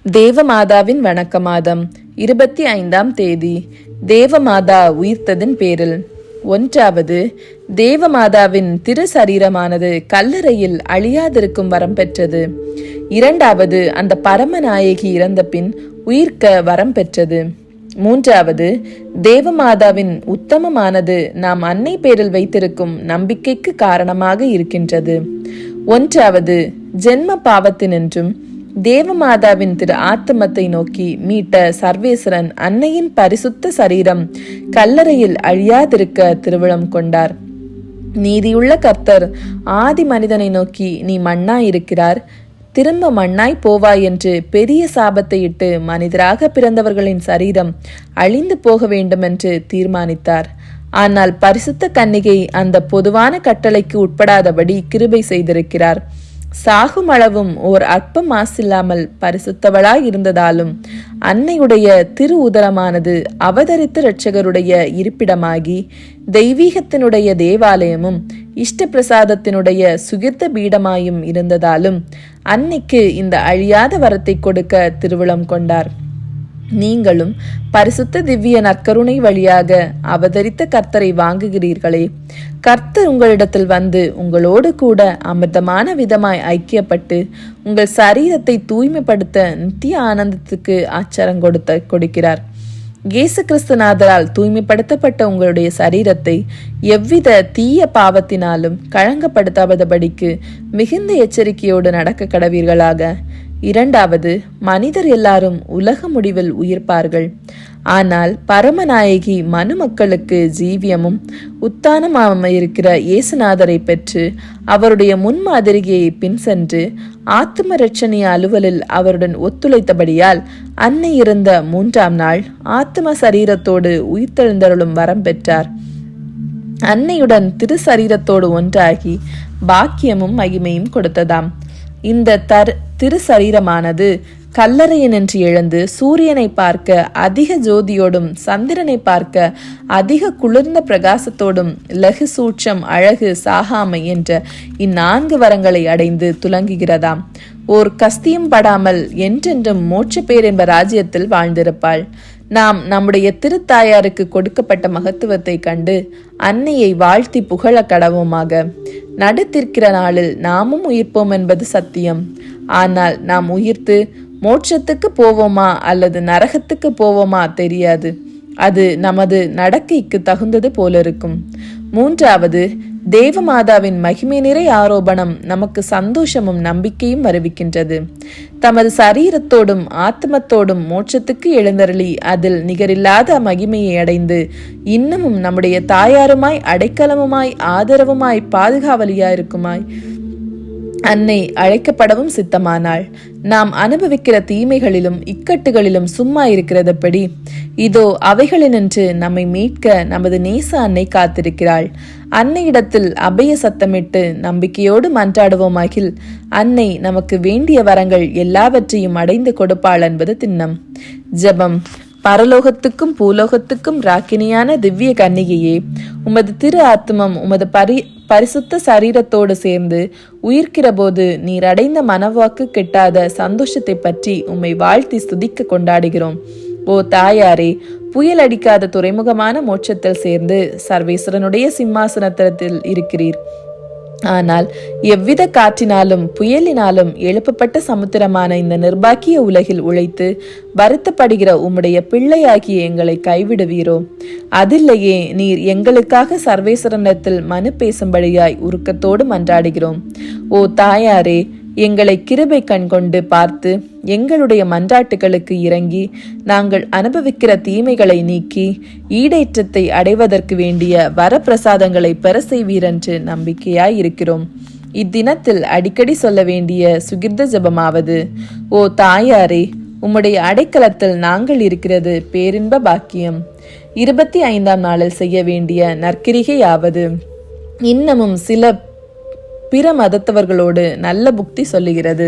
தேவமாதாவின் வணக்க மாதம் 25ஆம் தேதி. தேவமாதா உயிர்த்ததின் பேரில். 1. தேவமாதாவின் திரு சரீரமானது கல்லறையில் அழியாதிருக்கும் வரம் பெற்றது. 2. அந்த பரமநாயகி இறந்த பின் உயிர்க்க வரம் பெற்றது. 3. தேவமாதாவின் உத்தமமானது நாம் அன்னை பேரில் வைத்திருக்கும் நம்பிக்கைக்கு காரணமாக இருக்கின்றது. 1. ஜென்ம பாவத்தினின்றும் தேவமாதாவின் திரு ஆத்மத்தை நோக்கி மீட்ட சர்வேஸ்வரன் அன்னையின் பரிசுத்த சரீரம் கல்லறையில் அழியாதிருக்க திருவிழம் கொண்டார். நீதியுள்ள கர்த்தர் ஆதி மனிதனை நோக்கி, நீ மண்ணாய் இருக்கிறார், திரும்ப மண்ணாய் போவாய் என்று பெரிய சாபத்தை இட்டு மனிதராக பிறந்தவர்களின் சரீரம் அழிந்து போக வேண்டும் என்று தீர்மானித்தார். ஆனால் பரிசுத்த கன்னிகை அந்த பொதுவான கட்டளைக்கு உட்படாதபடி கிருபை செய்திருக்கிறார். சாகும் அளவும் ஓர் அற்ப மாசில்லாமல் பரிசுத்தவளாய் இருந்ததாலும் அன்னையுடைய திரு உதரமானது அவதரித்த இரட்சகருடைய இருப்பிடமாகி தெய்வீகத்தினுடைய தேவாலயமும் இஷ்ட பிரசாதத்தினுடைய சுகிர்த்த பீடமாயும் இருந்ததாலும் அன்னைக்கு இந்த அழியாத வரத்தை கொடுக்க திருவிழம் கொண்டார். நீங்களும் பரிசுத்த திவ்ய நற்கருணை வழியாக அவதரித்த கர்த்தரை வாங்குகிறீர்களே. கர்த்தர் உங்களிடத்தில் வந்து உங்களோடு கூட அமிர்தமான விதமாய் ஐக்கியப்பட்டு உங்கள் சரீரத்தை தூய்மைப்படுத்த நித்திய ஆனந்தத்துக்கு ஆச்சரம் கொடுக்கிறார். இயேசு கிறிஸ்துநாதரால் தூய்மைப்படுத்தப்பட்ட உங்களுடைய சரீரத்தை எவ்வித தீய பாவத்தினாலும் களங்கப்படுத்தாதபடிக்கு மிகுந்த எச்சரிக்கையோடு நடக்க கடவீர்களாக. 2. மனிதர் எல்லாரும் உலக முடிவில் உயிர்ப்பார்கள். ஆனால் பரமநாயகி மனு மக்களுக்கு ஜீவியமும் உத்தானமாகவும் இருக்கிற இயேசுநாதரை பெற்று அவருடைய முன்மாதிரியை பின் சென்று ஆத்ம ரட்சணிய அலுவலில் அவருடன் ஒத்துழைத்தபடியால் அன்னை இருந்த 3ஆம் நாள் ஆத்ம சரீரத்தோடு உயிர்த்தெழுந்தருளும் வரம் பெற்றார். அன்னையுடன் திரு சரீரத்தோடு ஒன்றாகி பாக்கியமும் மகிமையும் கொடுத்ததாம். இந்த திரு சரீரமானது கல்லறையினின்று எழுந்து சூரியனை பார்க்க அதிக ஜோதியோடும் சந்திரனை பார்க்க அதிக குளிர்ந்த பிரகாசத்தோடும் லகு சூட்சம் அழகு சாகாமை என்ற 4 வரங்களை அடைந்து துலங்குகிறதாம். ஓர் கஸ்தியும் படாமல் என்றென்றும் மோட்ச பேர் என்ப ராஜ்யத்தில் வாழ்ந்திருப்பாள். நாம் நம்முடைய திருத்தாயாருக்கு கொடுக்கப்பட்ட மகத்துவத்தை கண்டு அன்னையை வாழ்த்தி புகழ கடவுமாக. நடுத்திருக்கிற நாளில் நாமும் உயிர்ப்போம் என்பது சத்தியம். ஆனால் நாம் உயிர்த்து மோட்சத்துக்கு போவோமா அல்லது நரகத்துக்கு போவோமா தெரியாது. அது நமது நடக்கைக்கு தகுந்தது போல இருக்கும். 3. தேவமாதாவின் மகிமை நிறை ஆரோபணம் நமக்கு சந்தோஷமும் நம்பிக்கையும் வருவிக்கின்றது. தமது சரீரத்தோடும் ஆத்மத்தோடும் மோட்சத்துக்கு எழுந்தருளி அதில் நிகரில்லாத மகிமையை அடைந்து இன்னமும் நம்முடைய தாயாருமாய் அடைக்கலமுமாய் ஆதரவுமாய் பாதுகாவலியாயிருக்குமாய் அன்னை அழைக்கப்படவும் சித்தமானாள். நாம் அனுபவிக்கிற தீமைகளிலும் இக்கட்டுகளிலும் சும்மா இருக்கிறதப்படி இதோ அவைகளினின்று நம்மை மீட்க நமது நேச அன்னை காத்திருக்கிறாள். அன்னையிடத்தில் அபய சத்தமிட்டு நம்பிக்கையோடு மன்றாடுவோமாகில் அன்னை நமக்கு வேண்டிய வரங்கள் எல்லாவற்றையும் அடைந்து கொடுப்பாள் என்பது திண்ணம். ஜெபம். பரலோகத்துக்கும் பூலோகத்துக்கும் ராக்கினியான திவ்ய கன்னிகையே, உமது திரு ஆத்மம் உமது பரிசுத்த சரீரத்தோடு சேர்ந்து உயிர்க்கிற போது நீர் அடைந்த மனவாக்கு கெட்டாத சந்தோஷத்தை பற்றி உம்மை வாழ்த்தி ஸ்துதிக்க கொண்டாடுகிறோம். ஓ தாயாரே, புயல் அடிக்காத துறைமுகமான மோட்சத்தில் சேர்ந்து சர்வேஸ்வரனுடைய சிம்மாசனத்தில் இருக்கிறீர். ஆனால் எவ்வித காற்றினாலும் புயலினாலும் எழுப்பப்பட்ட சமுத்திரமான இந்த நிர்பாக்கிய உலகில் உழைத்து வருத்தப்படுகிற உம்முடைய பிள்ளையாகிய எங்களை கைவிடுவீரோ? அதில்லையே நீர் எங்களுக்காக சர்வேஸ்வரனிடத்தில் மனு பேசும்படியாய் உருக்கத்தோடு மன்றாடுகிறோம். ஓ தாயாரே, எங்களை கிருபை கண் கொண்டு பார்த்து எங்களுடைய மன்றாட்டுகளுக்கு இறங்கி நாங்கள் அனுபவிக்கிற தீமைகளை நீக்கி ஈடேற்றத்தை அடைவதற்கு வேண்டிய வரப்பிரசாதங்களை பெற செய்வீரென்று நம்பிக்கையாய் இருக்கிறோம். இத்தினத்தில் அடிக்கடி சொல்ல வேண்டிய சுகிர்த ஜபமாவது: ஓ தாயாரே, உம்முடைய அடைக்கலத்தில் நாங்கள் இருக்கிறது பேரின்ப பாக்கியம். 25ஆம் நாளில் செய்ய வேண்டிய நற்கிரிகையாவது: இன்னமும் சில பிற மதத்தவர்களோடு நல்ல புக்தி சொல்லுகிறது.